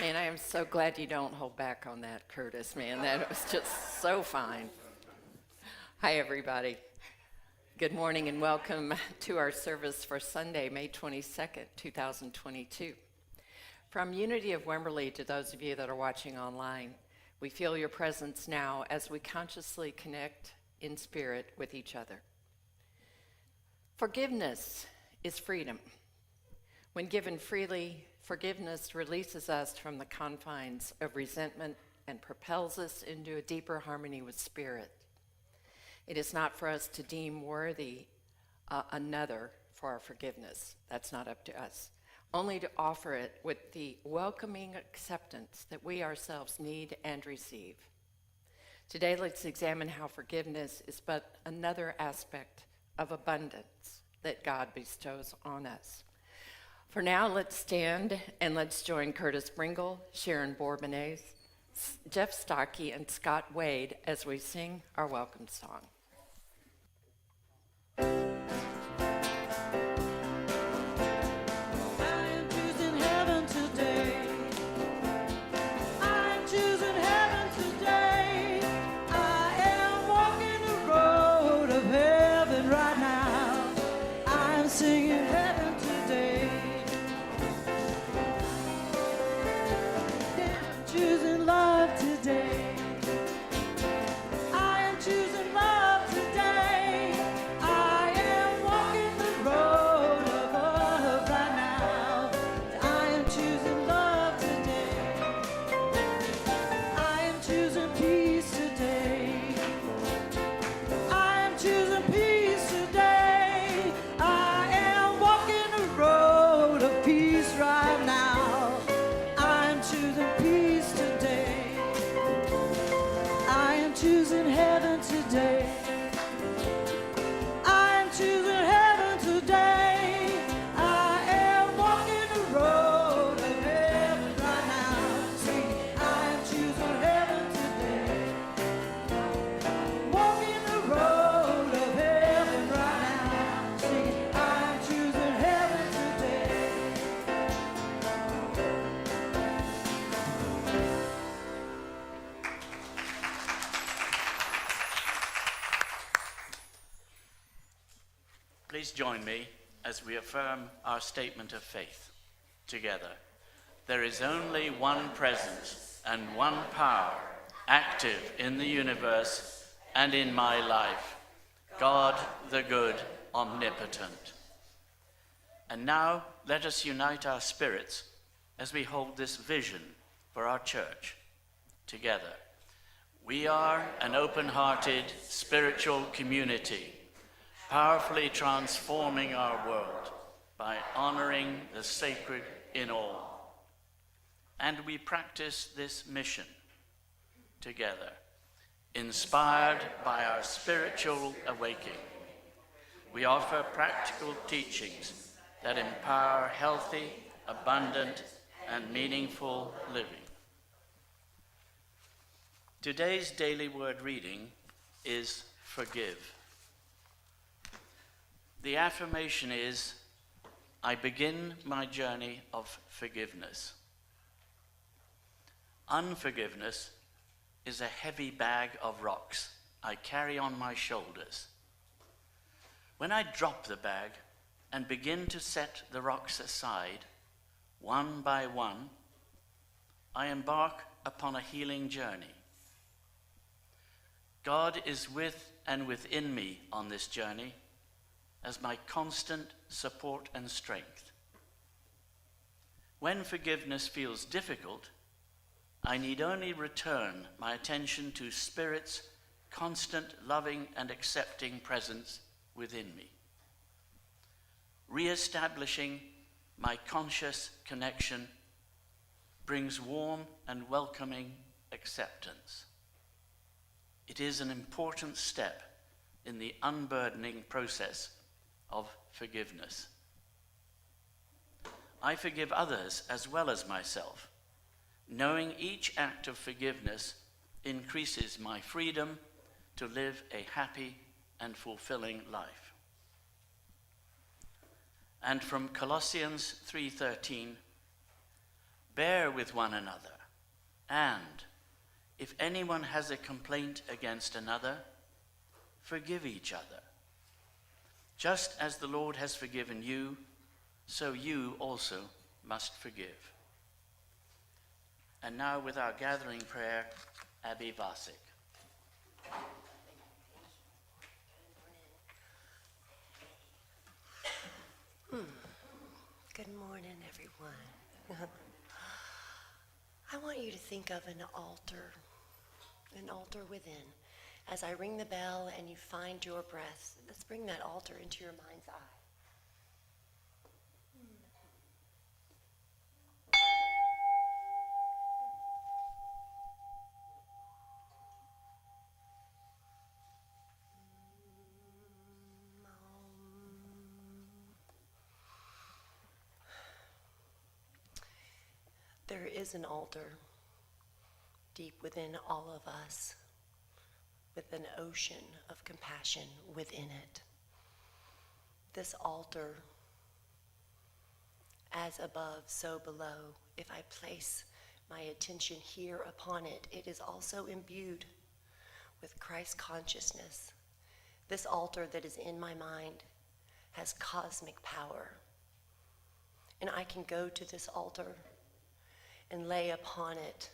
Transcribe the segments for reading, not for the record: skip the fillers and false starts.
Man, I am so glad you don't hold back on that, Curtis, man. That was just so fine. Hi, everybody. Good morning and welcome to our service for Sunday, May 22nd, 2022. From Unity of Wimberley to those of you that are watching online, we feel your presence now as we consciously connect in spirit with each other. Forgiveness is freedom. When given freely, forgiveness releases us from the confines of resentment and propels us into a deeper harmony with spirit. It is not for us to deem worthy another for our forgiveness. That's not up to us. Only to offer it with the welcoming acceptance that we ourselves need and receive. Today, let's examine how forgiveness is but another aspect of abundance that God bestows on us. For now, let's stand and let's join Curtis Bringle, Sharon Bourbonnais, Jeff Stockey, and Scott Wade as we sing our welcome song. Please join me as we affirm our statement of faith together. There is only one presence and one power active in the universe and in my life, God the good, omnipotent. And now let us unite our spirits as we hold this vision for our church together. We are an open-hearted spiritual community, powerfully transforming our world by honoring the sacred in all. And we practice this mission together, inspired by our spiritual awakening. We offer practical teachings that empower healthy, abundant, and meaningful living. Today's daily word reading is forgive. The affirmation is, I begin my journey of forgiveness. Unforgiveness is a heavy bag of rocks I carry on my shoulders. When I drop the bag and begin to set the rocks aside, one by one, I embark upon a healing journey. God is with and within me on this journey as my constant support and strength. When forgiveness feels difficult, I need only return my attention to Spirit's constant loving and accepting presence within me, re-establishing my conscious connection brings warm and welcoming acceptance. It is an important step in the unburdening process of forgiveness. I forgive others as well as myself. Knowing each act of forgiveness increases my freedom to live a happy and fulfilling life. And from Colossians 3:13, bear with one another, and if anyone has a complaint against another, forgive each other. Just as the Lord has forgiven you, so you also must forgive. And now with our gathering prayer, Abby Vasek. Good morning, everyone. I want you to think of an altar within. As I ring the bell and you find your breath, let's bring that altar into your mind's eye. There is an altar deep within all of us, with an ocean of compassion within it. This altar, as above, so below, if I place my attention here upon it, it is also imbued with Christ consciousness. This altar that is in my mind has cosmic power. And I can go to this altar and lay upon it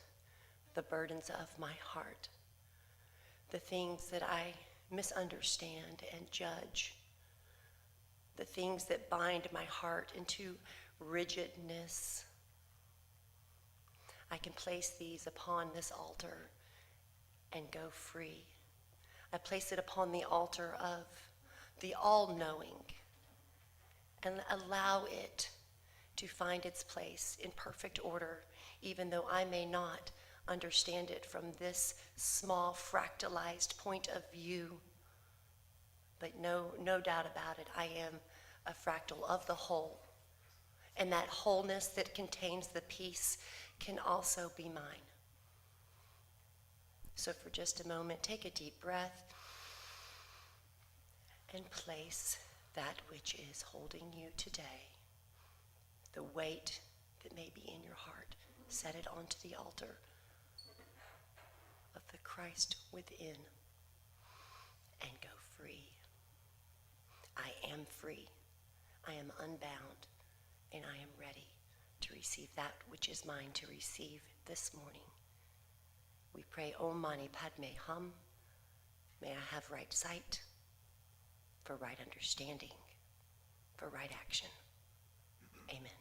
the burdens of my heart, the things that I misunderstand and judge, the things that bind my heart into rigidness. I can place these upon this altar and go free. I place it upon the altar of the all-knowing and allow it to find its place in perfect order, even though I may not understand it from this small fractalized point of view. But no doubt about it, I am a fractal of the whole. And that wholeness that contains the peace can also be mine. So for just a moment, take a deep breath and place that which is holding you today, the weight that may be in your heart, set it onto the altar of the Christ within and go free. I am free. I am unbound, and I am ready to receive that which is mine to receive this morning. We pray, Om Mani Padme Hum. May I have right sight for right understanding, for right action. Amen.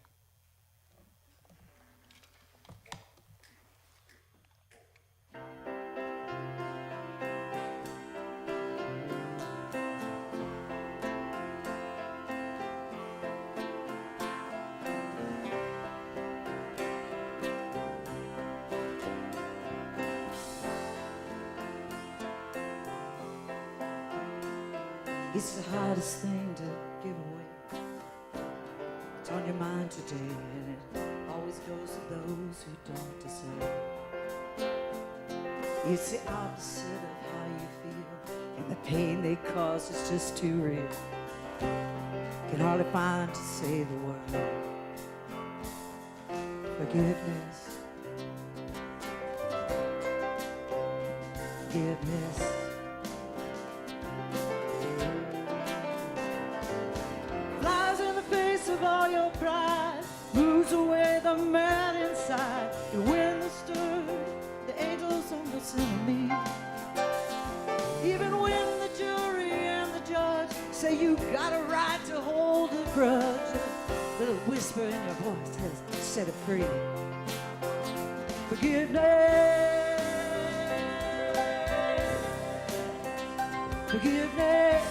It's the hardest thing to give away. It's on your mind today, and it always goes to those who don't deserve. It's the opposite of how you feel, and the pain they cause is just too real. Can hardly find to say the word forgiveness. Forgiveness. Of all your pride moves away the man inside. You win the stir, the angels are listening to me. Even when the jury and the judge say you got a right to hold a grudge, a little whisper in your voice says, set it free. Forgiveness. Forgiveness.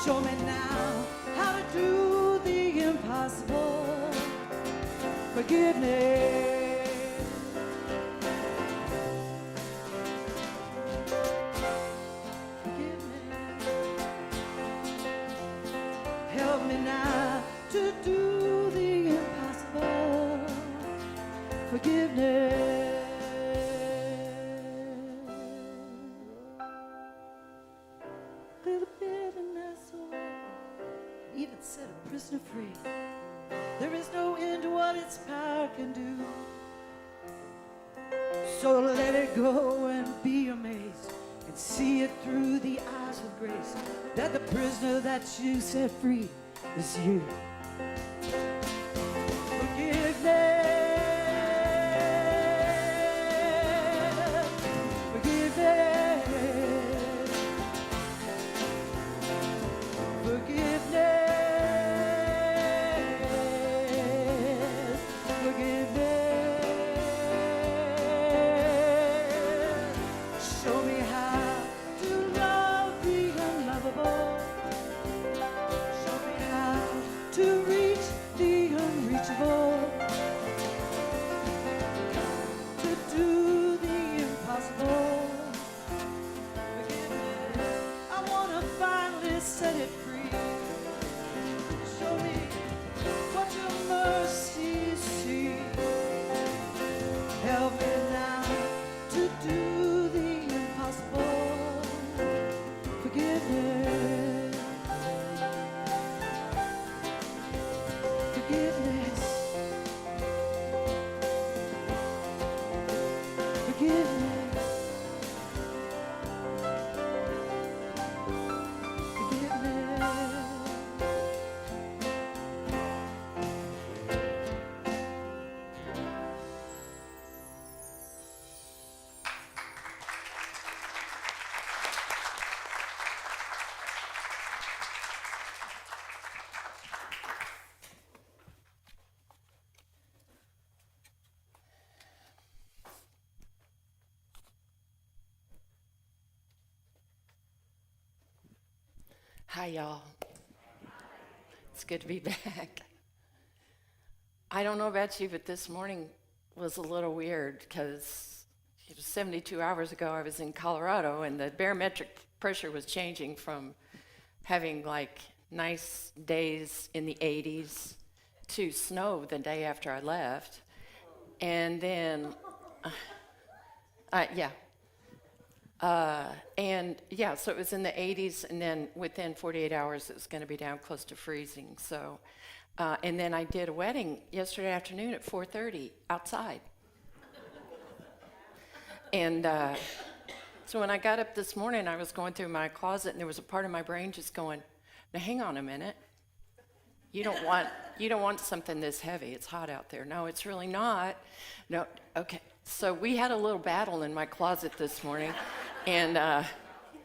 Show me now how to do the impossible. Forgiveness. forgiveness. Little bitterness away, even set a prisoner free. There is no end to what its power can do. So let it go and be amazed, and see it through the eyes of grace, that the prisoner that you set free is you. Forgiveness. Show me how to love the unlovable. Show me how to reach the unreachable. To do the impossible. Forgiveness. I want to finally set it free. Show me what your mercy sees. Help me now to do the impossible. Forgiveness. Forgiveness. Forgiveness. Forgiveness. Hi, y'all. It's good to be back. I don't know about you, but this morning was a little weird because it was 72 hours ago I was in Colorado and the barometric pressure was changing from having like nice days in the 80s to snow the day after I left. And then, so it was in the 80s, and then within 48 hours, it was going to be down close to freezing. So, and then I did a wedding yesterday afternoon at 4:30 outside. And so when I got up this morning, I was going through my closet, and there was a part of my brain just going, "Now, hang on a minute. You don't want something this heavy. It's hot out there." No, it's really not. No, okay. So we had a little battle in my closet this morning, and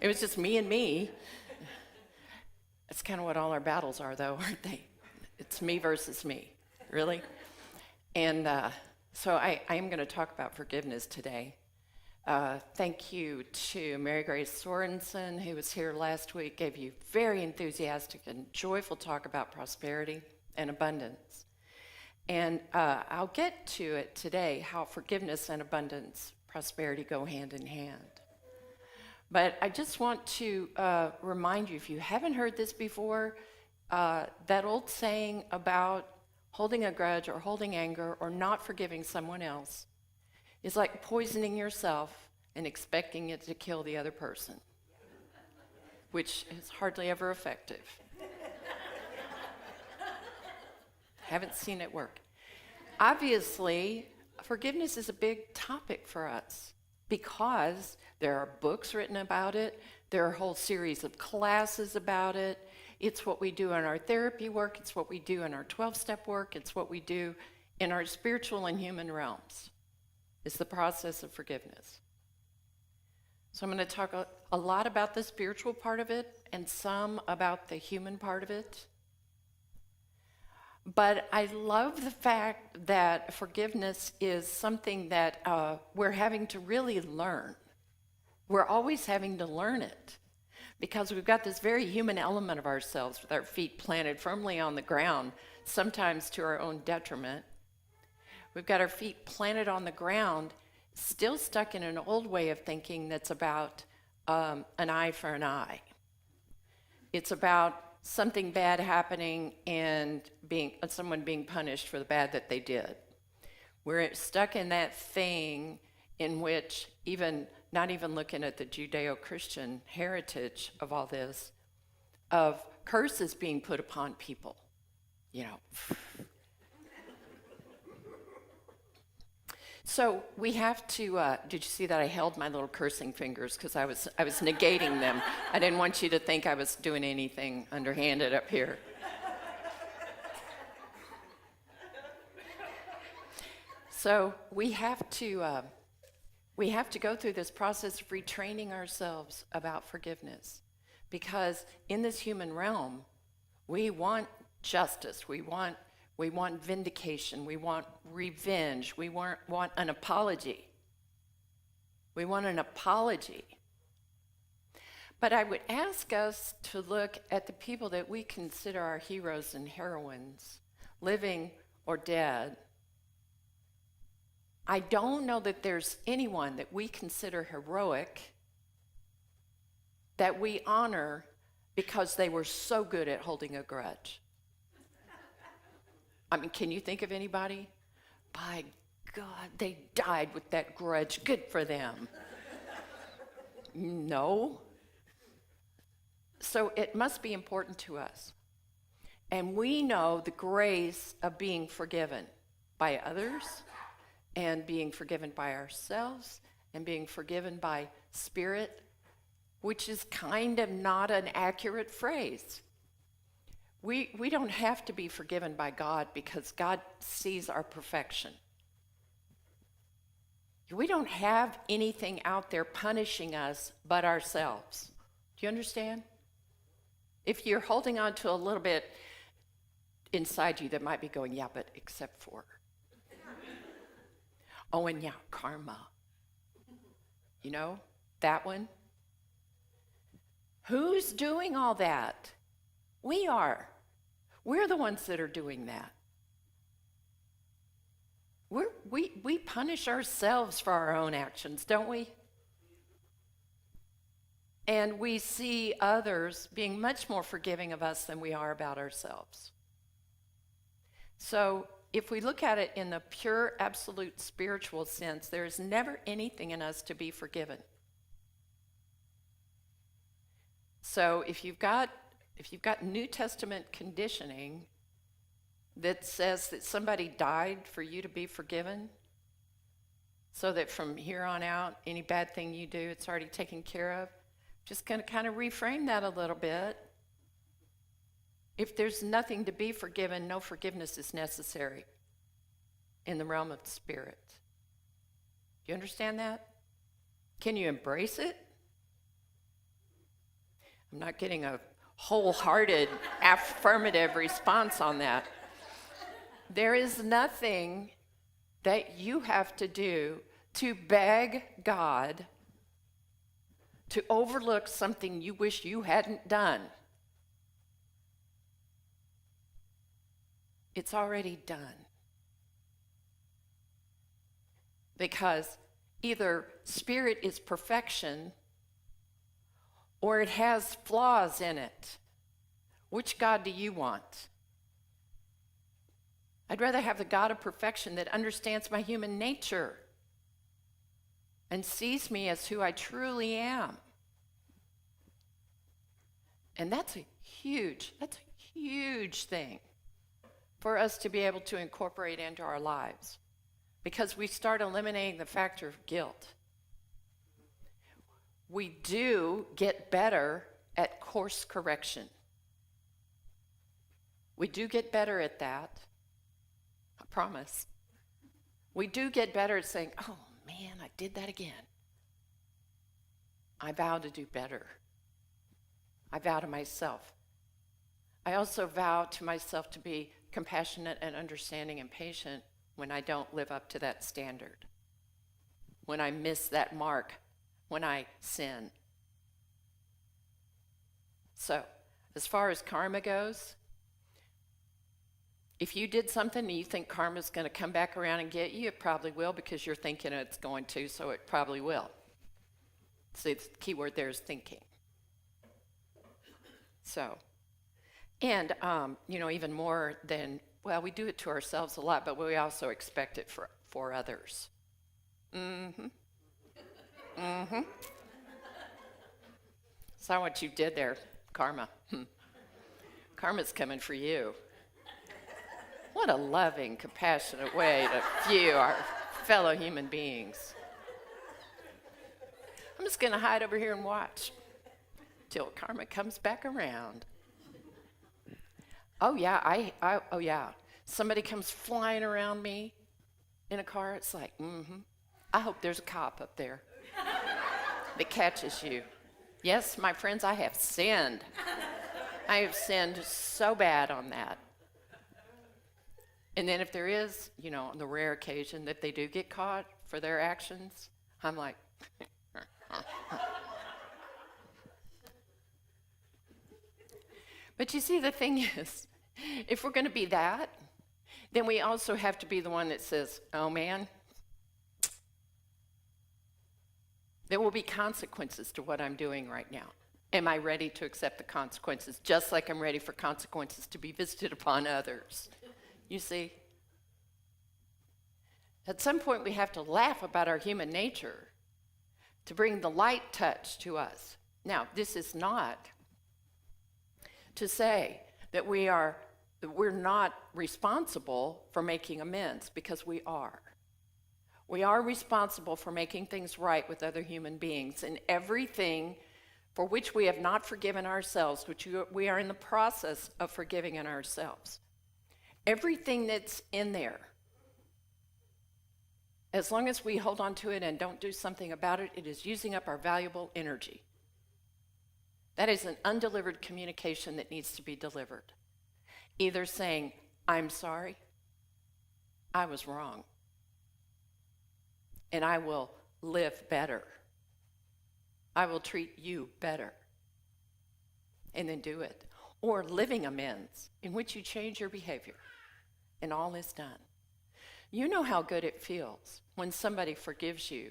it was just me and me. That's kind of what all our battles are, though, aren't they? It's me versus me, really. And so I am going to talk about forgiveness today. Thank you to Mary Grace Sorensen, who was here last week, gave you very enthusiastic and joyful talk about prosperity and abundance. And I'll get to it today, how forgiveness and abundance, prosperity go hand in hand. But I just want to remind you, if you haven't heard this before, that old saying about holding a grudge or holding anger or not forgiving someone else is like poisoning yourself and expecting it to kill the other person, which is hardly ever effective. Haven't seen it work. Obviously, forgiveness is a big topic for us because there are books written about it. There are a whole series of classes about it. It's what we do in our therapy work. It's what we do in our 12-step work. It's what we do in our spiritual and human realms. It's the process of forgiveness. So I'm going to talk a lot about the spiritual part of it and some about the human part of it. But I love the fact that forgiveness is something that we're having to really learn. We're always having to learn it because we've got this very human element of ourselves with our feet planted firmly on the ground, sometimes to our own detriment. We've got our feet planted on the ground, still stuck in an old way of thinking that's about an eye for an eye. It's about something bad happening and someone being punished for the bad that they did. We're stuck in that thing in which not even looking at the Judeo-Christian heritage of all this, of curses being put upon people, So we have to, did you see that I held my little cursing fingers because I was negating them. I didn't want you to think I was doing anything underhanded up here. So we have to go through this process of retraining ourselves about forgiveness, because in this human realm, we want justice, we want vindication, we want revenge, we want an apology. We want an apology. But I would ask us to look at the people that we consider our heroes and heroines, living or dead. I don't know that there's anyone that we consider heroic that we honor because they were so good at holding a grudge. I mean, can you think of anybody? By God, they died with that grudge. Good for them. No. So it must be important to us. And we know the grace of being forgiven by others, and being forgiven by ourselves, and being forgiven by Spirit, which is kind of not an accurate phrase. We don't have to be forgiven by God because God sees our perfection. We don't have anything out there punishing us but ourselves. Do you understand? If you're holding on to a little bit inside you that might be going, yeah, but except for. Oh, and yeah, karma. You know, that one. Who's doing all that? We are. We're the ones that are doing that. We punish ourselves for our own actions, don't we? And we see others being much more forgiving of us than we are about ourselves. So if we look at it in the pure, absolute spiritual sense, there is never anything in us to be forgiven. So if you've got New Testament conditioning that says that somebody died for you to be forgiven, so that from here on out, any bad thing you do, it's already taken care of, just going to kind of reframe that a little bit. If there's nothing to be forgiven, no forgiveness is necessary in the realm of the Spirit. Do you understand that? Can you embrace it? I'm not getting a wholehearted affirmative response on that. There is nothing that you have to do to beg God to overlook something you wish you hadn't done. It's already done. Because either Spirit is perfection or it has flaws in it. Which God do you want? I'd rather have the God of perfection that understands my human nature and sees me as who I truly am. And that's a huge thing for us to be able to incorporate into our lives, because we start eliminating the factor of guilt. We do get better at course correction. We do get better at that. I promise. We do get better at saying, oh man, I did that again. I vow to do better. I vow to myself. I also vow to myself to be compassionate and understanding and patient when I don't live up to that standard, when I miss that mark, when I sin. So, as far as karma goes, if you did something and you think karma's going to come back around and get you, it probably will, because you're thinking it's going to, so it probably will. So the key word there is thinking. So, and, even more than, well, we do it to ourselves a lot, but we also expect it before others. Saw what you did there, karma. Karma's coming for you. What a loving, compassionate way to view our fellow human beings. I'm just going to hide over here and watch till karma comes back around. Oh yeah, oh yeah. Somebody comes flying around me in a car. It's like, I hope there's a cop up there that catches you. Yes, my friends, I have sinned. I have sinned so bad on that. And then if there is, on the rare occasion that they do get caught for their actions, I'm like, But you see, the thing is, if we're going to be that, then we also have to be the one that says, oh man, there will be consequences to what I'm doing right now. Am I ready to accept the consequences, just like I'm ready for consequences to be visited upon others? You see? At some point, we have to laugh about our human nature to bring the light touch to us. Now, this is not to say that we're not responsible for making amends, because we are. We are responsible for making things right with other human beings, and everything for which we have not forgiven ourselves, which we are in the process of forgiving in ourselves. Everything that's in there, as long as we hold on to it and don't do something about it, it is using up our valuable energy. That is an undelivered communication that needs to be delivered. Either saying, I'm sorry, I was wrong, and I will live better. I will treat you better. And then do it. Or living amends, in which you change your behavior, and all is done. You know how good it feels when somebody forgives you,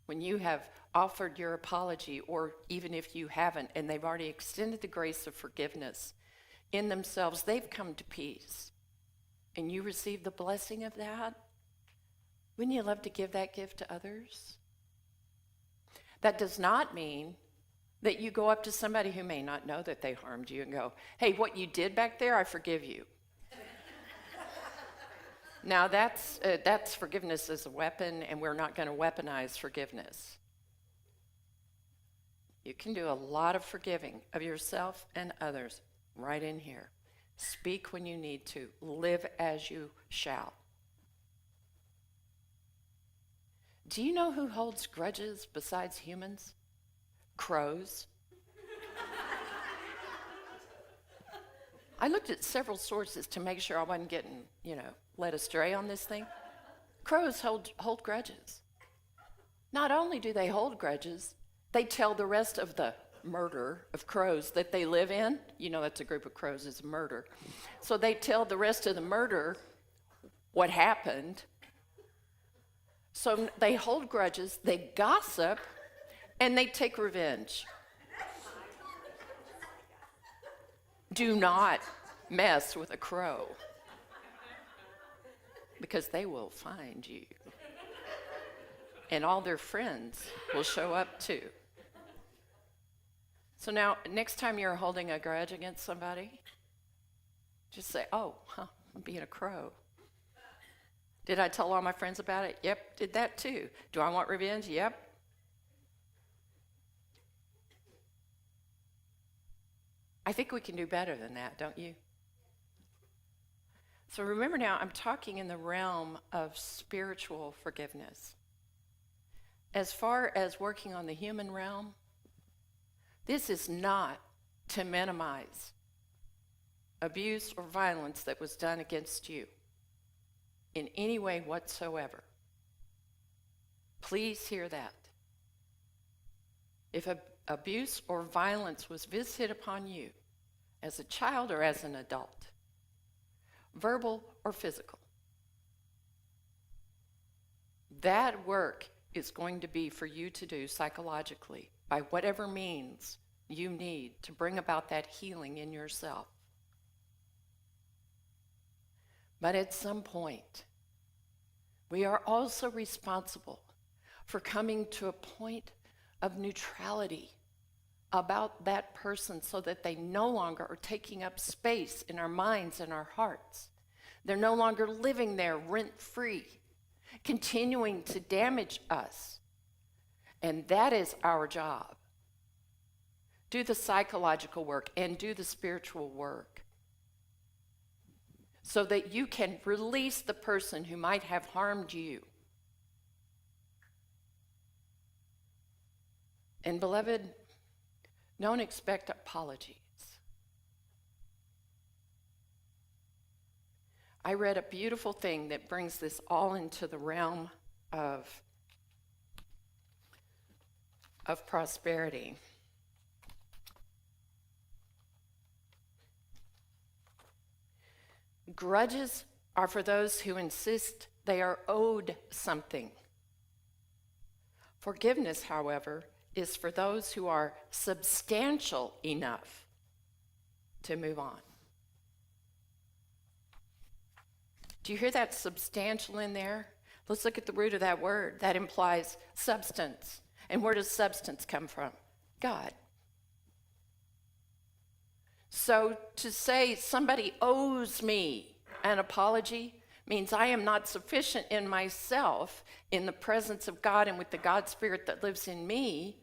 when you have offered your apology, or even if you haven't, and they've already extended the grace of forgiveness in themselves, they've come to peace, and you receive the blessing of that. Wouldn't you love to give that gift to others? That does not mean that you go up to somebody who may not know that they harmed you and go, hey, what you did back there, I forgive you. Now, that's forgiveness as a weapon, and we're not going to weaponize forgiveness. You can do a lot of forgiving of yourself and others right in here. Speak when you need to. Live as you shall. Do you know who holds grudges besides humans? Crows. I looked at several sources to make sure I wasn't getting, led astray on this thing. Crows hold grudges. Not only do they hold grudges, they tell the rest of the murder of crows that they live in. That's a group of crows, it's a murder. So they tell the rest of the murder what happened. So they hold grudges, they gossip, and they take revenge. Do not mess with a crow, because they will find you. And all their friends will show up too. So now, next time you're holding a grudge against somebody, just say, I'm being a crow. Did I tell all my friends about it? Yep, did that too. Do I want revenge? Yep. I think we can do better than that, don't you? So remember now, I'm talking in the realm of spiritual forgiveness. As far as working on the human realm, this is not to minimize abuse or violence that was done against you in any way whatsoever. Please hear that. If abuse or violence was visited upon you as a child or as an adult, verbal or physical, that work is going to be for you to do psychologically by whatever means you need to bring about that healing in yourself. But at some point, we are also responsible for coming to a point of neutrality about that person so that they no longer are taking up space in our minds and our hearts. They're no longer living there rent-free, continuing to damage us. And that is our job. Do the psychological work and do the spiritual work so that you can release the person who might have harmed you. And beloved, don't expect apologies. I read a beautiful thing that brings this all into the realm of prosperity. Grudges are for those who insist they are owed something. Forgiveness, however, is for those who are substantial enough to move on. Do you hear that substantial in there? Let's look at the root of that word. That implies substance. And where does substance come from? God. So to say somebody owes me an apology means I am not sufficient in myself, in the presence of God and with the God Spirit that lives in me.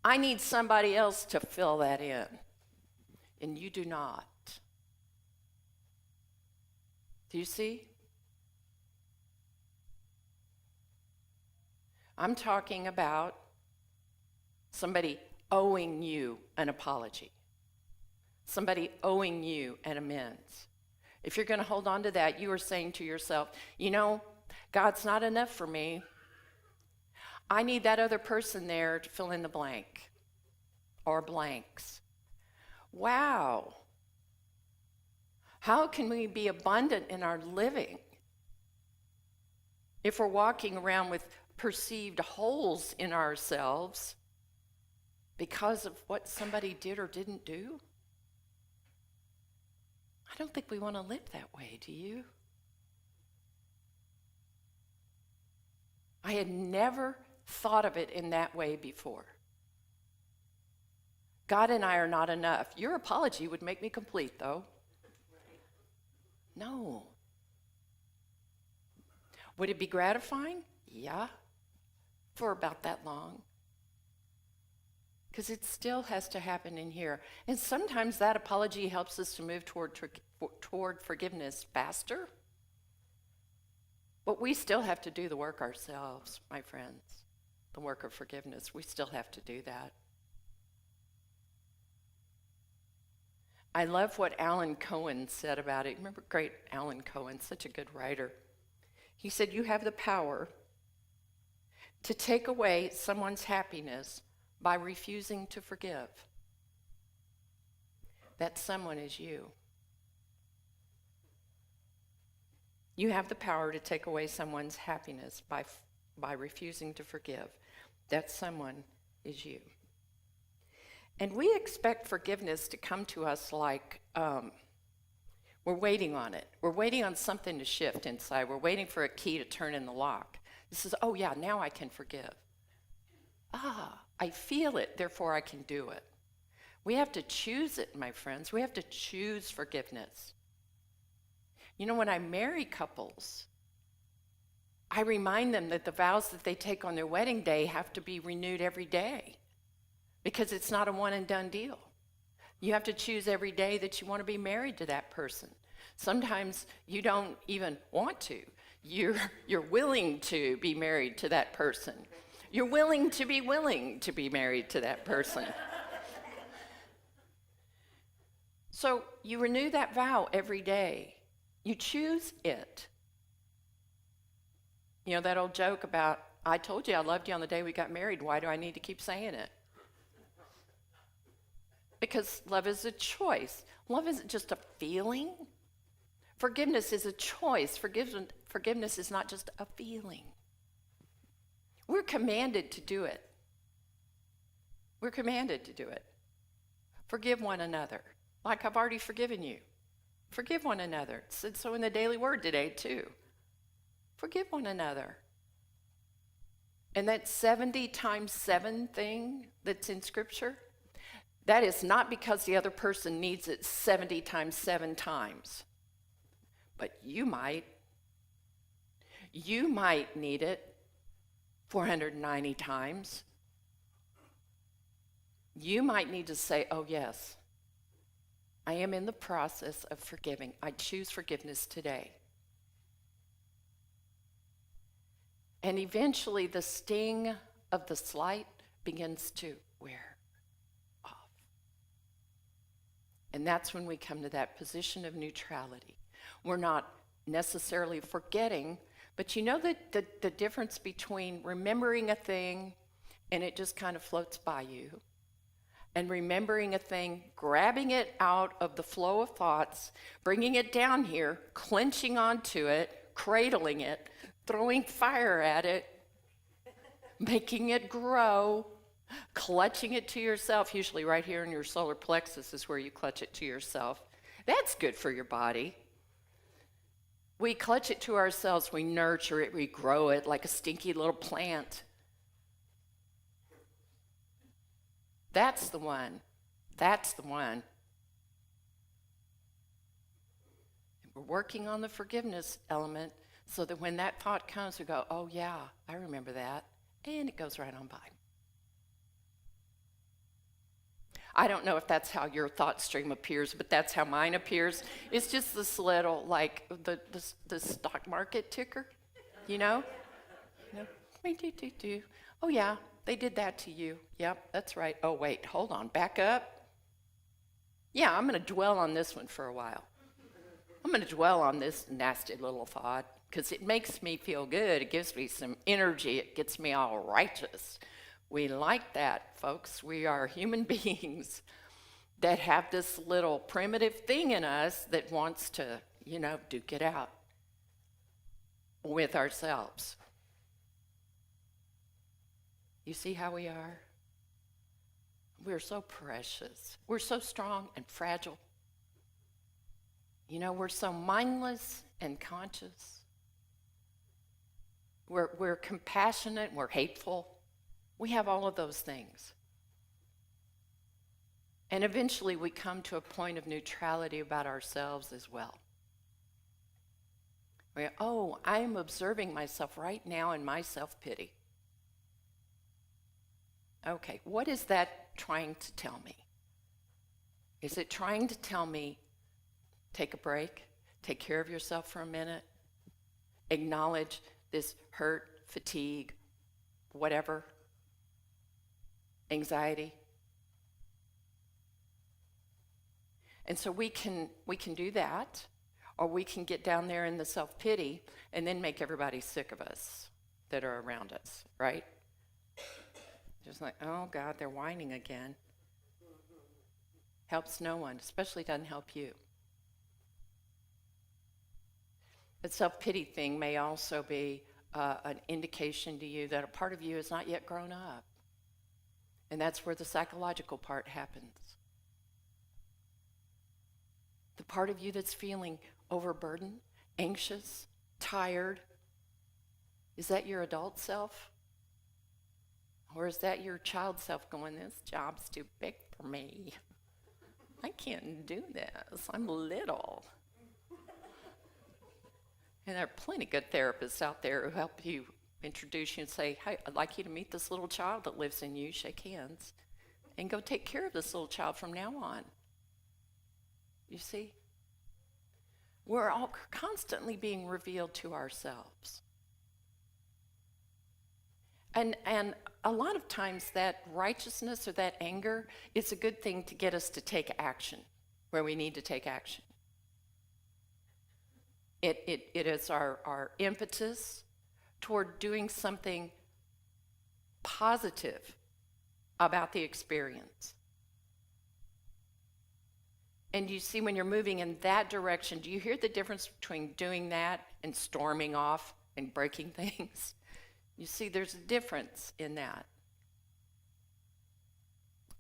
I need somebody else to fill that in. And you do not. Do you see? I'm talking about somebody owing you an apology. Somebody owing you an amends. If you're going to hold on to that, you are saying to yourself, you know, God's not enough for me. I need that other person there to fill in the blank or blanks. Wow. How can we be abundant in our living if we're walking around with perceived holes in ourselves because of what somebody did or didn't do? I don't think we want to live that way, do you? I had never thought of it in that way before. God and I are not enough. Your apology would make me complete, though. No. Would it be gratifying? Yeah. For about that long. Because it still has to happen in here. And sometimes that apology helps us to move toward forgiveness faster. But we still have to do the work ourselves, my friends. The work of forgiveness. We still have to do that. I love what Alan Cohen said about it. Remember great Alan Cohen, such a good writer. He said, you have the power to take away someone's happiness by refusing to forgive. That someone is you. You have the power to take away someone's happiness by refusing to forgive. That someone is you. And we expect forgiveness to come to us like we're waiting on it. We're waiting on something to shift inside. We're waiting for a key to turn in the lock. This is, oh yeah, now I can forgive. I feel it, therefore I can do it. We have to choose it, my friends. We have to choose forgiveness. You know, when I marry couples, I remind them that the vows that they take on their wedding day have to be renewed every day. Because it's not a one and done deal. You have to choose every day that you want to be married to that person. Sometimes you don't even want to. You're willing to be married to that person. You're willing to be married to that person. So you renew that vow every day. You choose it. You know that old joke about, I told you I loved you on the day we got married. Why do I need to keep saying it? Because love is a choice. Love isn't just a feeling. Forgiveness is a choice. Forgiveness is not just a feeling. We're commanded to do it. We're commanded to do it. Forgive one another, like I've already forgiven you. Forgive one another. It said so in the Daily Word today, too. Forgive one another. And that 70 times 7 thing that's in Scripture, that is not because the other person needs it 70 times 7 times. But you might. You might need it 490 times. You might need to say, oh yes, I am in the process of forgiving. I choose forgiveness today. And eventually the sting of the slight begins to wear off. And that's when we come to that position of neutrality. We're not necessarily forgetting, but you know the difference between remembering a thing and it just kind of floats by you, and remembering a thing, grabbing it out of the flow of thoughts, bringing it down here, clenching onto it, cradling it, throwing fire at it, making it grow, clutching it to yourself, usually right here in your solar plexus is where you clutch it to yourself. That's good for your body. We clutch it to ourselves, we nurture it, we grow it like a stinky little plant. That's the one. That's the one. And we're working on the forgiveness element so that when that thought comes, we go, oh yeah, I remember that. And it goes right on by. I don't know if that's how your thought stream appears, but that's how mine appears. It's just this little, like the stock market ticker, you know? Oh yeah, they did that to you. Yep, that's right. Oh wait, hold on, back up. Yeah, I'm going to dwell on this one for a while. I'm going to dwell on this nasty little thought because it makes me feel good. It gives me some energy. It gets me all righteous. We like that, folks. We are human beings that have this little primitive thing in us that wants to, duke it out with ourselves. You see how we are? We're so precious. We're so strong and fragile. We're so mindless and conscious. We're compassionate, we're hateful. We have all of those things. And eventually we come to a point of neutrality about ourselves as well. I am observing myself right now in my self-pity. Okay, what is that trying to tell me? Is it trying to tell me, take a break, take care of yourself for a minute, acknowledge this hurt, fatigue, whatever, anxiety? And so we can do that, or we can get down there in the self-pity and then make everybody sick of us that are around us, right? Just like, oh God, they're whining again. Helps no one, especially doesn't help you. The self-pity thing may also be an indication to you that a part of you is not yet grown up. And that's where the psychological part happens. The part of you that's feeling overburdened, anxious, tired, is that your adult self? Or is that your child self going, this job's too big for me? I can't do this. I'm little. And there are plenty of good therapists out there who help you introduce you and say, hey, I'd like you to meet this little child that lives in you, shake hands, and go take care of this little child from now on. You see? We're all constantly being revealed to ourselves. And a lot of times that righteousness or that anger is a good thing to get us to take action where we need to take action. It is our impetus toward doing something positive about the experience. And you see, when you're moving in that direction, do you hear the difference between doing that and storming off and breaking things? You see, there's a difference in that.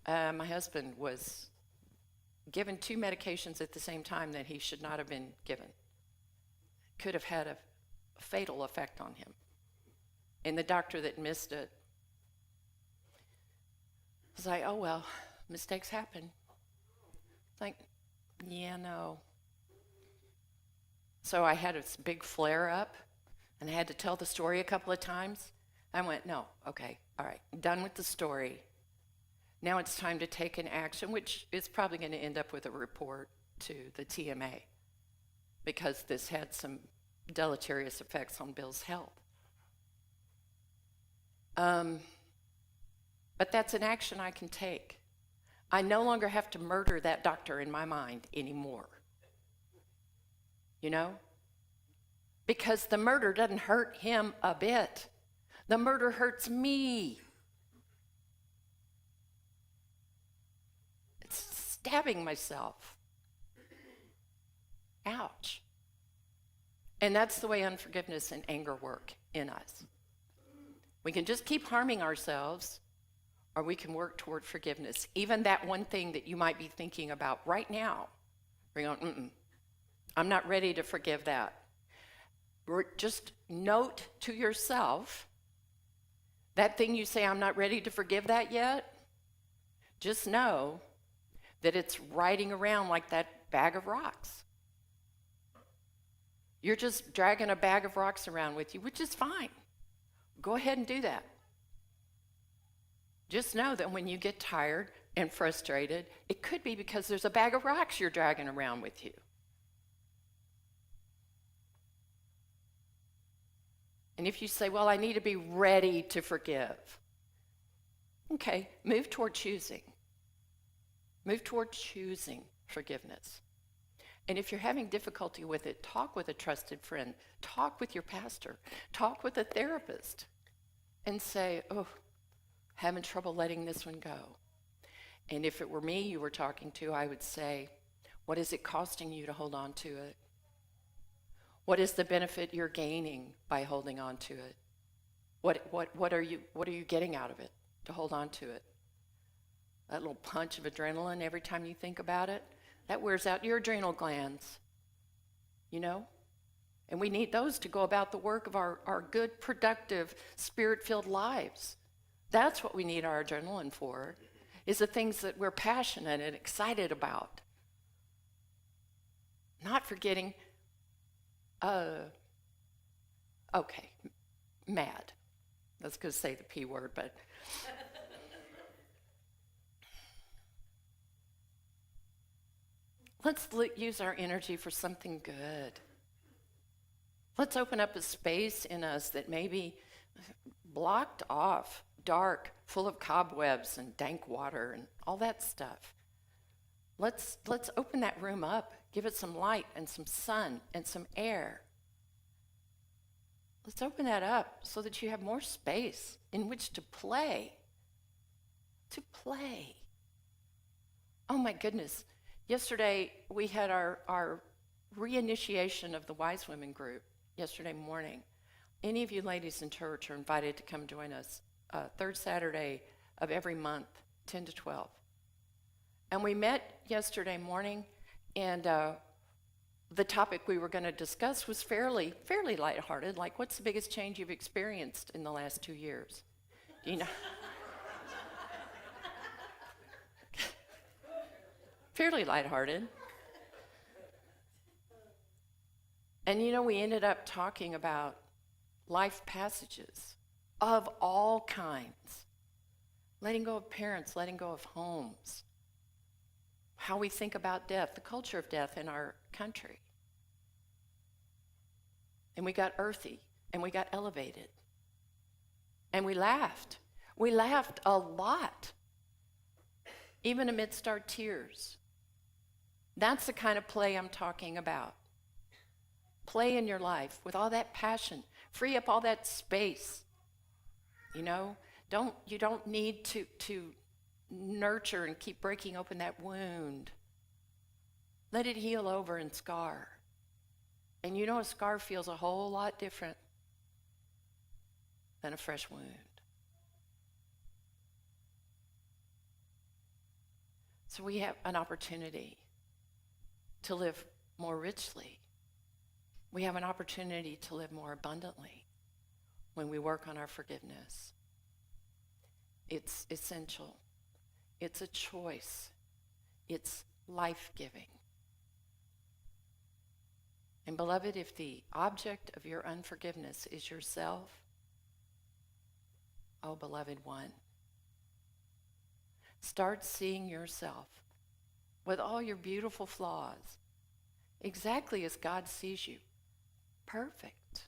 My husband was given 2 medications at the same time that he should not have been given. Could have had a fatal effect on him. And the doctor that missed it was like, oh, well, mistakes happen. It's like, yeah, no. So I had this big flare up, and I had to tell the story a couple of times. I went, no, okay, all right, done with the story. Now it's time to take an action, which is probably going to end up with a report to the TMA, because this had some deleterious effects on Bill's health. But that's an action I can take. I no longer have to murder that doctor in my mind anymore. You know? Because the murder doesn't hurt him a bit. The murder hurts me. It's stabbing myself. Ouch. And that's the way unforgiveness and anger work in us. We can just keep harming ourselves, or we can work toward forgiveness. Even that one thing that you might be thinking about right now, we're going, I'm not ready to forgive that. Just note to yourself, that thing you say, I'm not ready to forgive that yet, just know that it's riding around like that bag of rocks. You're just dragging a bag of rocks around with you, which is fine. Go ahead and do that. Just know that when you get tired and frustrated, it could be because there's a bag of rocks you're dragging around with you. And if you say, well, I need to be ready to forgive, okay, move toward choosing. Move toward choosing forgiveness. And if you're having difficulty with it, talk with a trusted friend, talk with your pastor, talk with a therapist, and say, oh, having trouble letting this one go. And if it were me you were talking to, I would say, what is it costing you to hold on to it? What is the benefit you're gaining by holding on to it? What are you getting out of it to hold on to it? That little punch of adrenaline every time you think about it, that wears out your adrenal glands, you know? And we need those to go about the work of our good, productive, spirit-filled lives. That's what we need our adrenaline for, is the things that we're passionate and excited about. Not forgetting, mad. I was going to say the P word, but... Let's use our energy for something good. Let's open up a space in us that may be blocked off, dark, full of cobwebs and dank water and all that stuff. Let's open that room up, give it some light and some sun and some air. Let's open that up so that you have more space in which to play. To play. Oh my goodness. Yesterday, we had our reinitiation of the Wise Women group yesterday morning. Any of you ladies in church are invited to come join us third Saturday of every month, 10 to 12. And we met yesterday morning, and the topic we were going to discuss was fairly lighthearted, like what's the biggest change you've experienced in the last 2 years? Do you know? Fairly lighthearted. And you know, we ended up talking about life passages of all kinds. Letting go of parents, letting go of homes. How we think about death, the culture of death in our country. And we got earthy, and we got elevated. And we laughed. We laughed a lot, even amidst our tears. That's the kind of play I'm talking about. Play in your life with all that passion. Free up all that space. You know, you don't need to nurture and keep breaking open that wound. Let it heal over and scar. And you know, a scar feels a whole lot different than a fresh wound. So we have an opportunity to live more richly We have an opportunity to live more abundantly when we work on our forgiveness. It's essential. It's a choice. It's life-giving. And beloved, if the object of your unforgiveness is yourself, oh, beloved one, start seeing yourself with all your beautiful flaws, exactly as God sees you, perfect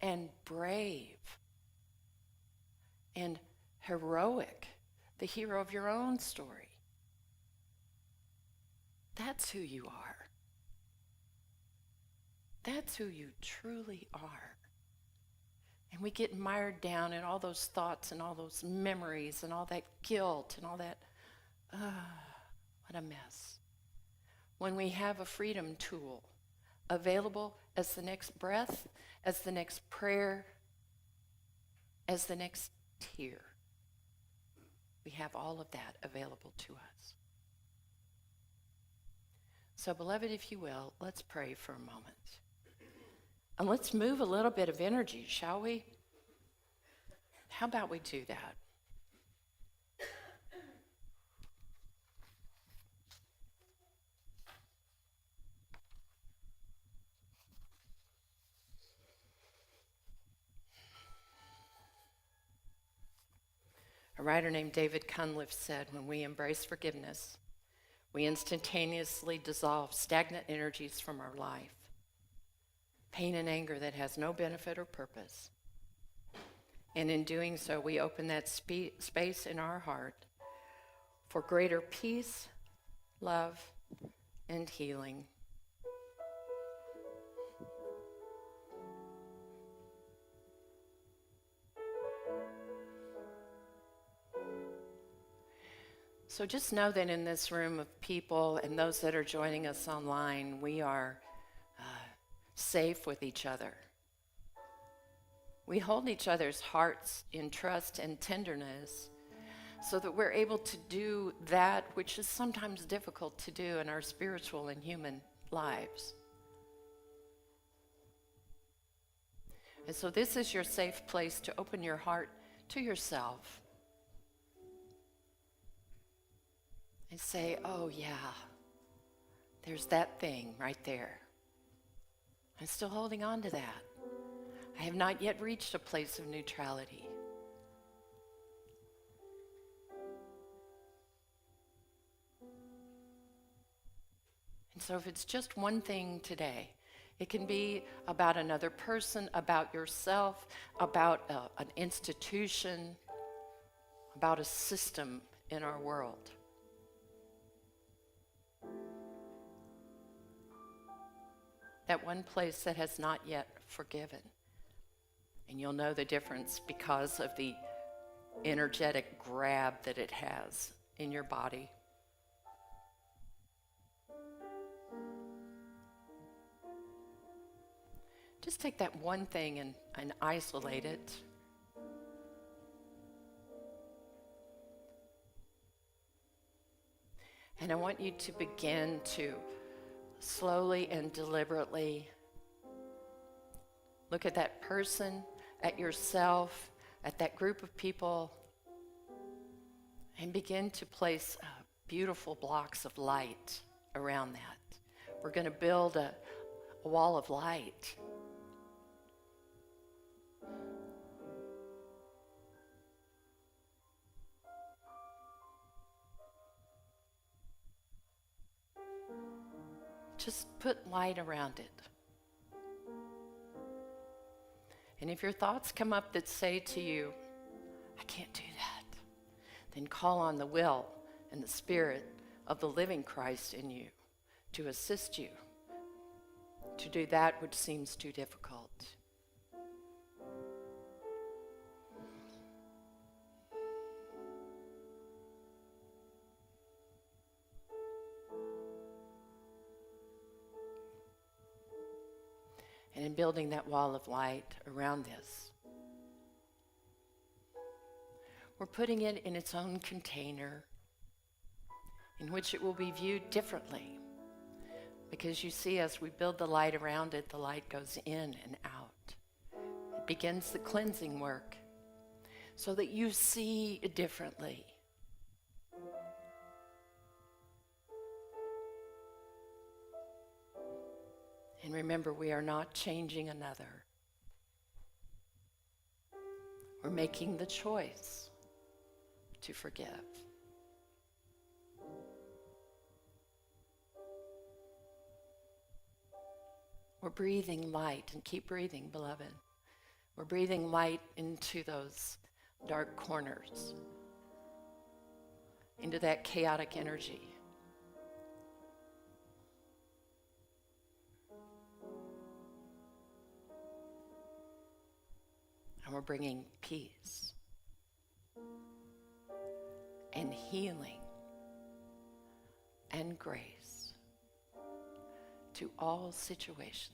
and brave and heroic, the hero of your own story. That's who you are. That's who you truly are. And we get mired down in all those thoughts and all those memories and all that guilt and all that, what a mess. When we have a freedom tool available as the next breath, as the next prayer, as the next tear, we have all of that available to us. So, beloved, if you will, let's pray for a moment. And let's move a little bit of energy, shall we? How about we do that? A writer named David Cunliffe said, when we embrace forgiveness, we instantaneously dissolve stagnant energies from our life. Pain and anger that has no benefit or purpose. And in doing so, we open that space in our heart for greater peace, love, and healing. So just know that in this room of people and those that are joining us online, we are safe with each other. We hold each other's hearts in trust and tenderness so that we're able to do that which is sometimes difficult to do in our spiritual and human lives. And so this is your safe place to open your heart to yourself and say, oh yeah, there's that thing right there. I'm still holding on to that. I have not yet reached a place of neutrality. And so if it's just one thing today, it can be about another person, about yourself, about an institution, about a system in our world. That one place that has not yet forgiven. And you'll know the difference because of the energetic grab that it has in your body. Just take that one thing and isolate it. And I want you to begin to slowly and deliberately look at that person, at yourself, at that group of people, and begin to place beautiful blocks of light around that. We're going to build a wall of light. Just put light around it. And if your thoughts come up that say to you, I can't do that, then call on the will and the Spirit of the living Christ in you to assist you to do that which seems too difficult. And in building that wall of light around this, we're putting it in its own container in which it will be viewed differently Because you see, as we build the light around it, the light goes in and out. It begins the cleansing work so that you see differently. And remember, we are not changing another. We're making the choice to forgive. We're breathing light, and keep breathing, beloved. We're breathing light into those dark corners, into that chaotic energy. And we're bringing peace and healing and grace to all situations.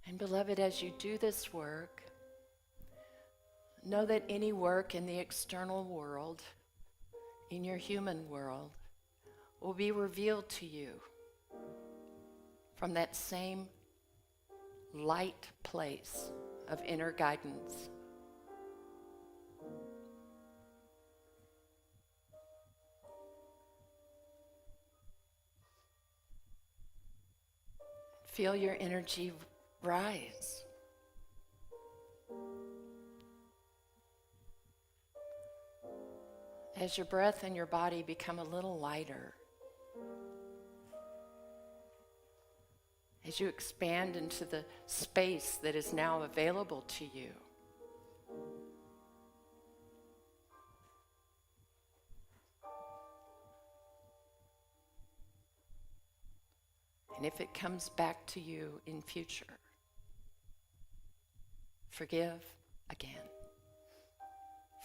And beloved, as you do this work, know that any work in the external world, in your human world, will be revealed to you from that same light place of inner guidance. Feel your energy rise. As your breath and your body become a little lighter, as you expand into the space that is now available to you. And if it comes back to you in future, forgive again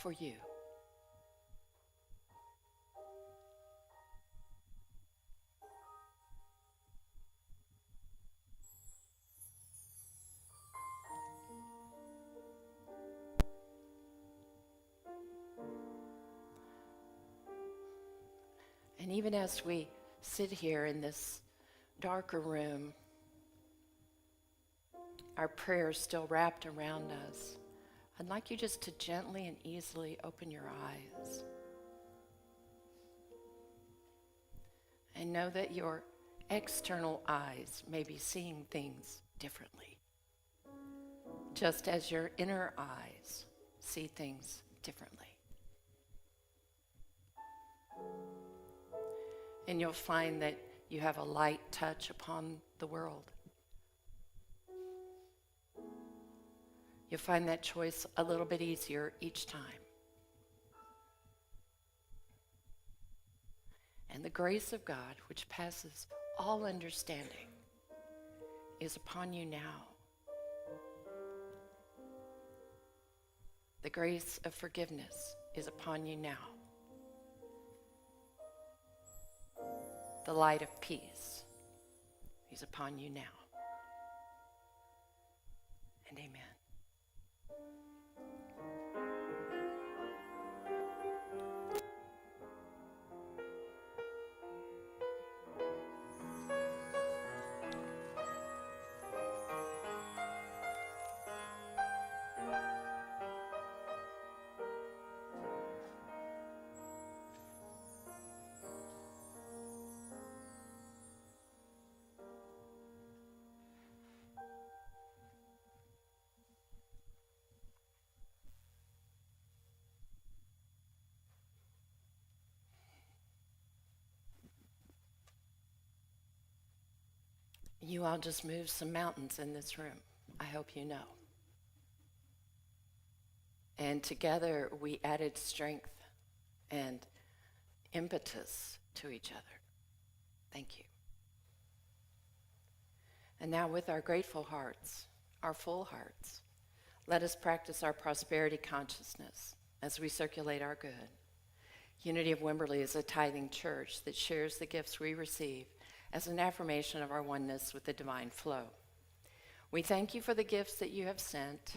for you. And even as we sit here in this darker room, our prayers still wrapped around us, I'd like you just to gently and easily open your eyes and know that your external eyes may be seeing things differently, just as your inner eyes see things differently. And you'll find that you have a light touch upon the world. You'll find that choice a little bit easier each time. And the grace of God, which passes all understanding, is upon you now. The grace of forgiveness is upon you now. The light of peace is upon you now. And amen. You all just moved some mountains in this room, I hope you know. And together we added strength and impetus to each other. Thank you. And now with our grateful hearts, our full hearts, let us practice our prosperity consciousness as we circulate our good. Unity of Wimberley is a tithing church that shares the gifts we receive as an affirmation of our oneness with the divine flow. We thank you for the gifts that you have sent.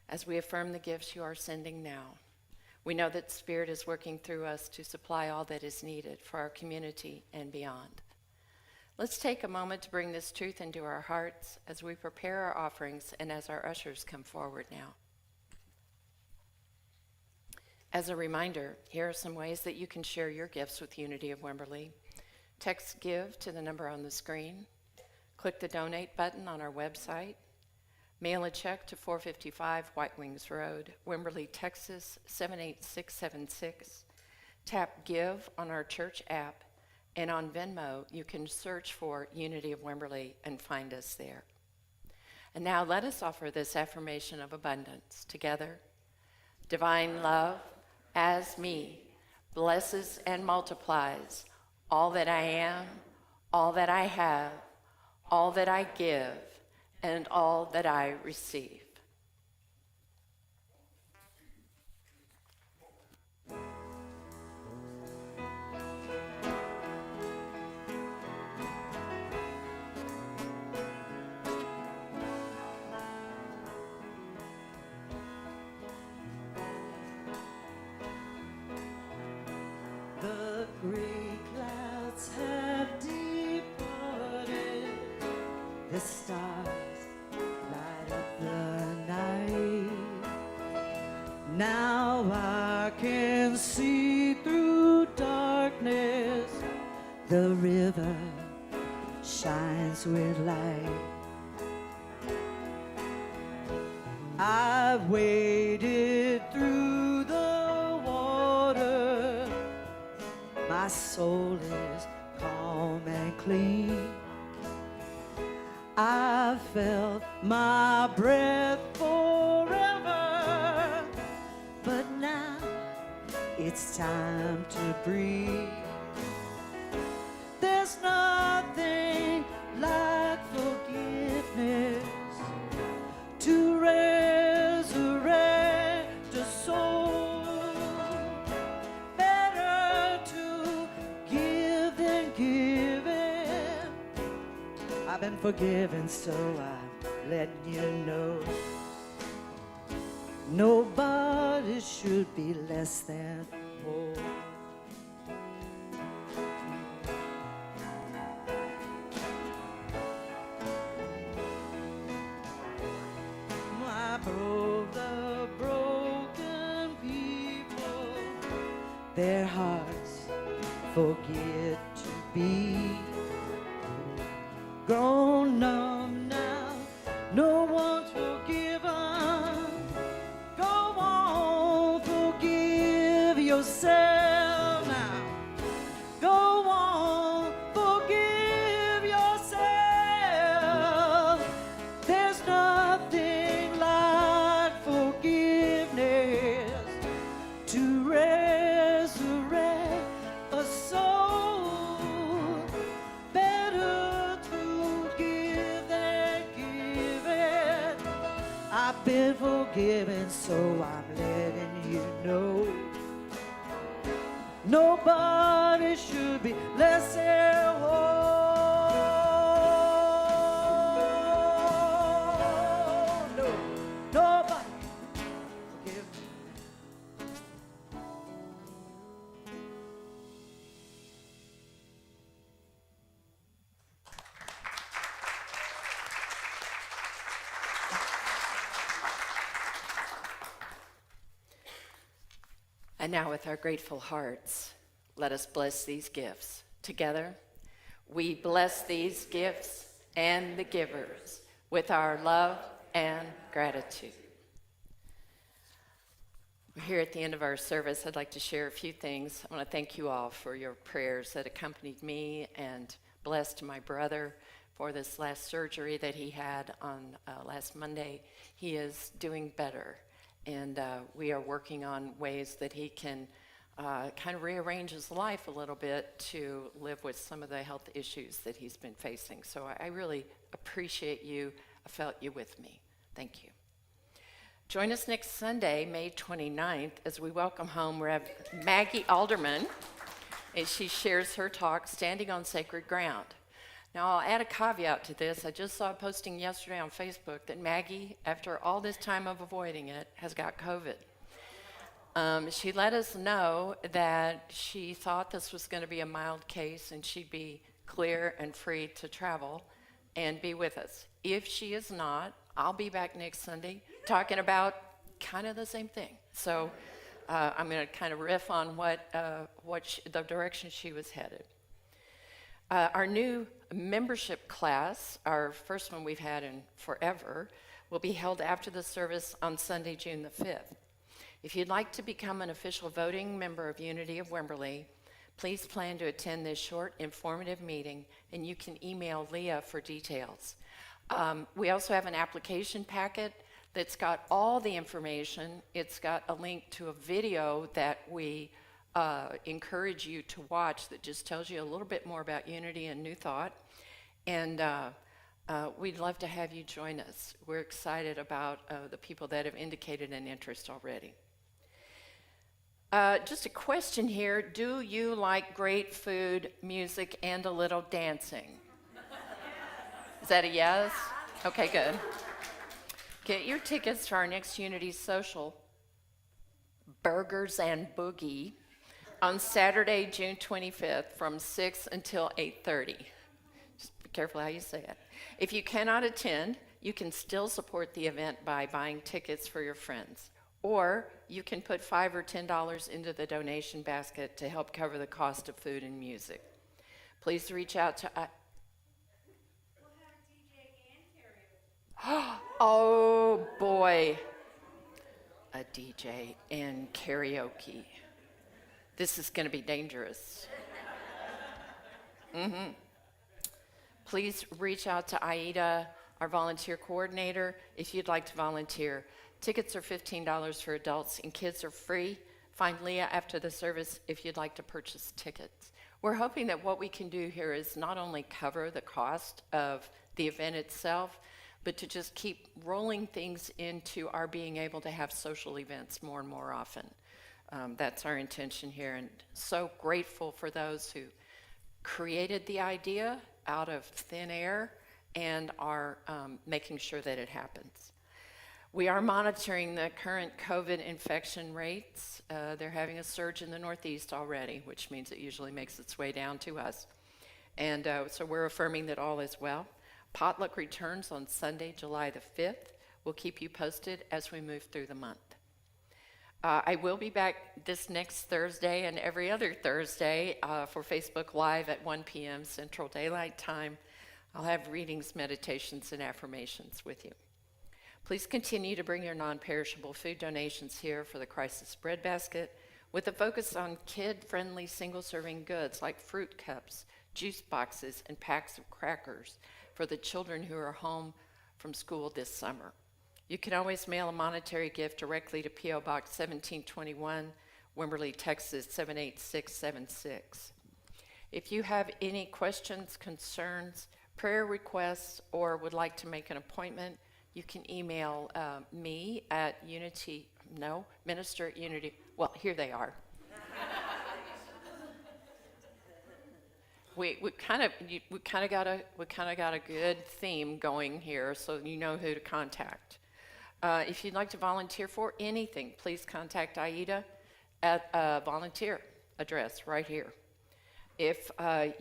As we affirm the gifts you are sending now, We know that Spirit is working through us to supply all that is needed for our community and beyond. Let's take a moment to bring this truth into our hearts as we prepare our offerings and as our ushers come forward now. As a reminder, here are some ways that you can share your gifts with Unity of Wimberley. Text GIVE to the number on the screen. Click the donate button on our website. Mail a check to 455 White Wings Road, Wimberley, Texas 78676. Tap Give on our church app, and on Venmo you can search for Unity of Wimberley and find us there. And now let us offer this affirmation of abundance together. Divine love, as me, blesses and multiplies all that I am, all that I have, all that I give, and all that I receive. The gray clouds have departed, the stars light up the night. Now I can see through darkness, the river shines with light. I've waded through the water, my soul is calm and clean. I felt my breath forever, but now it's time to breathe. There's nothing like forgiveness to resurrect a soul. Better to give than given. I've been forgiven, so I'm letting you know. Nobody should be less than whole. I broke the broken people, their hearts forget to be. Grown numb now, no one's forgiven. Go on, forgive yourself now. Go on, forgive yourself. There's nothing like forgiveness to resurrect a soul. Better to give than given. I've been forgiven, so I'm letting you know. Nobody should be less than whole. No, nobody forgive me. And now with our grateful hearts, let us bless these gifts. Together, we bless these gifts and the givers with our love and gratitude. We're here at the end of our service. I'd like to share a few things. I want to thank you all for your prayers that accompanied me and blessed my brother for this last surgery that he had on last Monday. He is doing better, and we are working on ways that he can kind of rearrange his life a little bit to live with some of the health issues that he's been facing. So I really appreciate you. I felt you with me. Thank you. Join us next Sunday, May 29th, as we welcome home Rev. Maggie Alderman as she shares her talk, Standing on Sacred Ground. Now, I'll add a caveat to this. I just saw a posting yesterday on Facebook that Maggie, after all this time of avoiding it, has got COVID. She let us know that she thought this was going to be a mild case and she'd be clear and free to travel and be with us. If she is not, I'll be back next Sunday talking about kind of the same thing. So I'm going to kind of riff on the direction she was headed. Our new membership class, our first one we've had in forever, will be held after the service on Sunday, June the 5th. If you'd like to become an official voting member of Unity of Wimberley, please plan to attend this short, informative meeting, and you can email Leah for details. We also have an application packet that's got all the information. It's got a link to a video that we encourage you to watch that just tells you a little bit more about Unity and New Thought. And we'd love to have you join us. We're excited about the people that have indicated an interest already. Just a question here. Do you like great food, music, and a little dancing? Is that a yes? Okay, good. Get your tickets to our next Unity Social, Burgers and Boogie, on Saturday, June 25th from 6 until 8:30. Just be careful how you say it. If you cannot attend, you can still support the event by buying tickets for your friends. Or you can put $5 or $10 into the donation basket to help cover the cost of food and music. Please reach out to... Oh boy, a DJ and karaoke. This is going to be dangerous. Please reach out to Aida, our volunteer coordinator, if you'd like to volunteer. Tickets are $15 for adults and kids are free. Find Leah after the service if you'd like to purchase tickets. We're hoping that what we can do here is not only cover the cost of the event itself, but to just keep rolling things into our being able to have social events more and more often. That's our intention here, and so grateful for those who created the idea out of thin air and are making sure that it happens. We are monitoring the current COVID infection rates. They're having a surge in the Northeast already, which means it usually makes its way down to us. And so we're affirming that all is well. Potluck returns on Sunday, July the 5th. We'll keep you posted as we move through the month. I will be back this next Thursday and every other Thursday for Facebook Live at 1 p.m. Central Daylight Time. I'll have readings, meditations, and affirmations with you. Please continue to bring your non-perishable food donations here for the Crisis Bread Basket with a focus on kid-friendly single-serving goods like fruit cups, juice boxes, and packs of crackers for the children who are home from school this summer. You can always mail a monetary gift directly to P.O. Box 1721, Wimberley, Texas 78676. If you have any questions, concerns, prayer requests, or would like to make an appointment, you can email me at minister at Unity. Well, here they are. We kind of got a good theme going here, so you know who to contact. If you'd like to volunteer for anything, please contact Aida at a volunteer address right here. If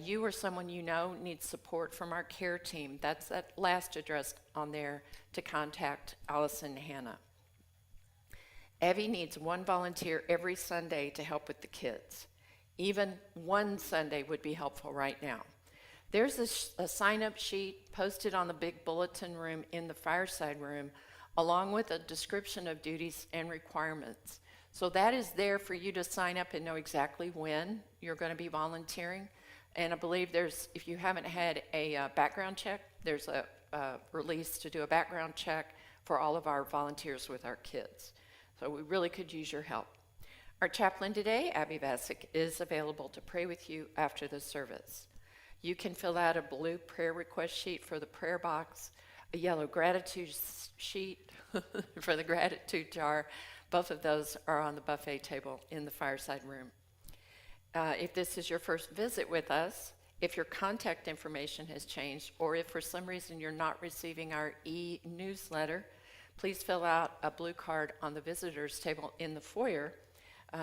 you or someone you know needs support from our care team, that's that last address on there to contact Allison and Hannah. Evie needs one volunteer every Sunday to help with the kids. Even one Sunday would be helpful right now. There's a sign-up sheet posted on the big bulletin room in the fireside room, along with a description of duties and requirements. So that is there for you to sign up and know exactly when you're going to be volunteering. And I believe if you haven't had a background check, there's a release to do a background check for all of our volunteers with our kids. So we really could use your help. Our chaplain today, Abby Bassick, is available to pray with you after the service. You can fill out a blue prayer request sheet for the prayer box, a yellow gratitude sheet for the gratitude jar. Both of those are on the buffet table in the fireside room. If this is your first visit with us, if your contact information has changed, or if for some reason you're not receiving our e-newsletter, please fill out a blue card on the visitors table in the foyer.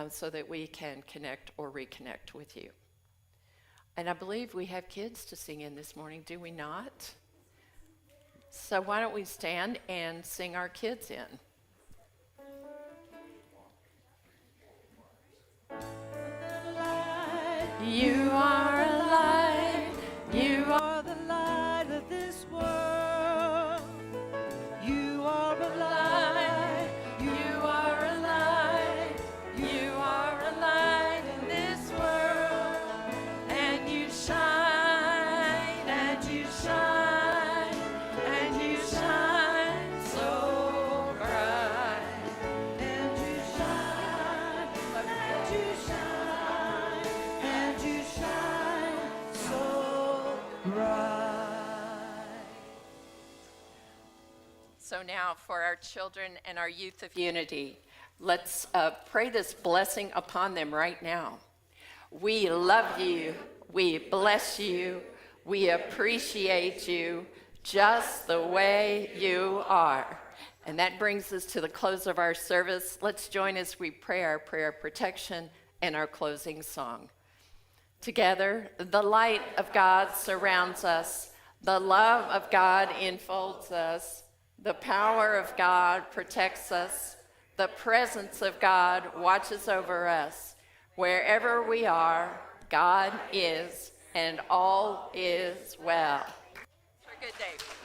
so that we can connect or reconnect with you. And I believe we have kids to sing in this morning, do we not? So why don't we stand and sing our kids in? You are a light, you are the light of this world. You are a light. you are a light, you are a light in this world, and you shine, and you shine, and you shine so bright, And you shine, and you shine, and you shine so bright. So now for our children and our youth of unity, let's pray this blessing upon them right now. We love you. We bless you. We appreciate you just the way you are. And that brings us to the close of our service. Let's join as we pray our prayer of protection and our closing song. Together, the light of God surrounds us. The love of God enfolds us. The power of God protects us. The presence of God watches over us. Wherever we are, God is, and all is well. Have a good day.